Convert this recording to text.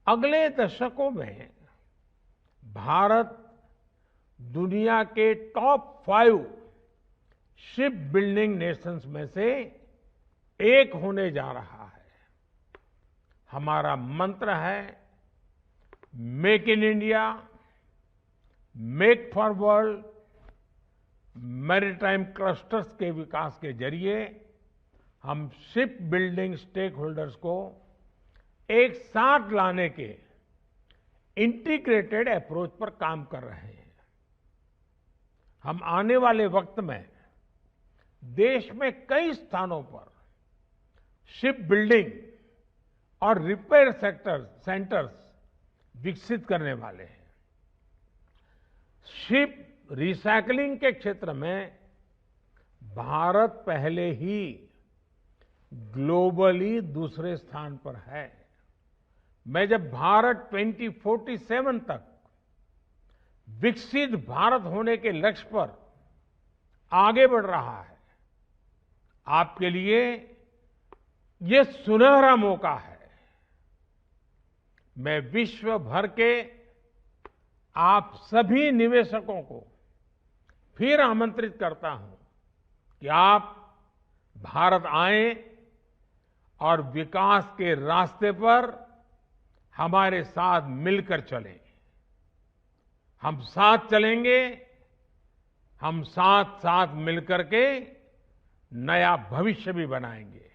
अगले दशकों में भारत दुनिया के टॉप 5 शिप बिल्डिंग नेशंस में से एक होने जा रहा है। हमारा मंत्र है make in India, make for world. Maritime clusters के विकास के जरिए हम शिप बिल्डिंग स्टेक होल्डर्स को एक साथ लाने के इंटीग्रेटेड अप्रोच पर काम कर रहे हैं। हम आने वाले वक्त में देश में कई स्थानों पर शिप बिल्डिंग और रिपेयर सेंटर्स विकसित करने वाले हैं। शिप रिसाइकलिंग के क्षेत्र में भारत पहले ही ग्लोबली दूसरे स्थान पर है। मैं जब भारत 2047 तक विकसित भारत होने के लक्ष्य पर आगे बढ़ रहा है, आपके लिए ये सुनहरा मौका है। मैं विश्व भर के आप सभी निवेशकों को फिर आमंत्रित करता हूं कि आप भारत आएं और विकास के रास्ते पर हमारे साथ मिलकर चलें। हम साथ चलेंगे, हम साथ साथ मिलकर के नया भविष्य भी बनाएंगे।